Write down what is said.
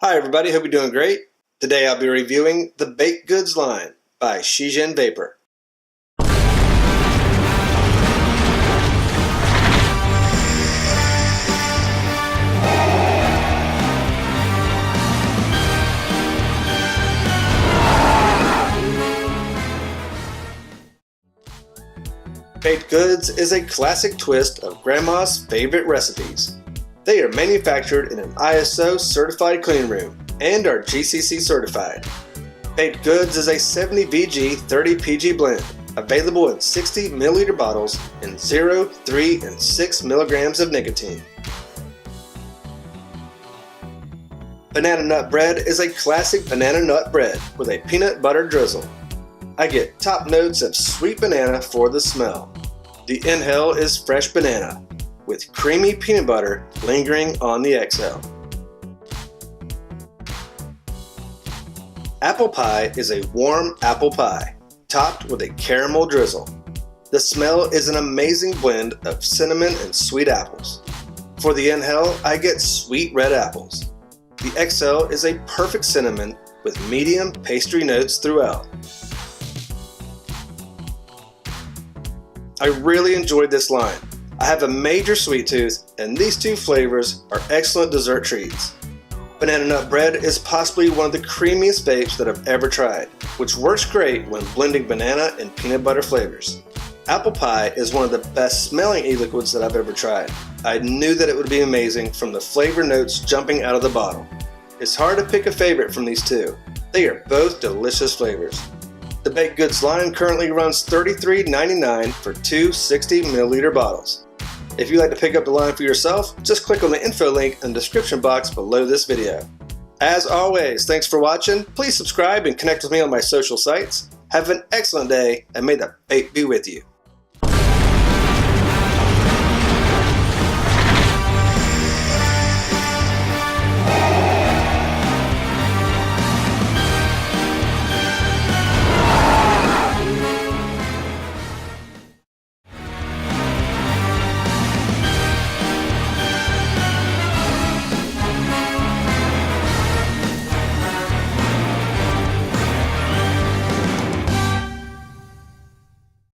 Hi everybody, hope you're doing great. Today I'll be reviewing the baked goods line by Shijin Vapor. Baked goods is a classic twist of Grandma's favorite recipes. They are manufactured in an ISO certified clean room and are GCC certified. Baked goods is a 70 VG 30 PG blend, available in 60 milliliter bottles in 0, 3, and 6 milligrams of nicotine. Banana nut bread is a classic banana nut bread with a peanut butter drizzle. I get top notes of sweet banana for the smell. The inhale is fresh banana, with creamy peanut butter lingering on the exhale. Apple pie is a warm apple pie, topped with a caramel drizzle. The smell is an amazing blend of cinnamon and sweet apples. For the inhale, I get sweet red apples. The exhale is a perfect cinnamon with medium pastry notes throughout. I really enjoyed this line. I have a major sweet tooth, and these two flavors are excellent dessert treats. Banana nut bread is possibly one of the creamiest vapes that I've ever tried, which works great when blending banana and peanut butter flavors. Apple pie is one of the best smelling e-liquids that I've ever tried. I knew that it would be amazing from the flavor notes jumping out of the bottle. It's hard to pick a favorite from these two. They are both delicious flavors. The baked goods line currently runs $33.99 for two 60 milliliter bottles. If you'd like to pick up the line for yourself, just click on the info link in the description box below this video. As always, thanks for watching. Please subscribe and connect with me on my social sites. Have an excellent day, and may the vape be with you.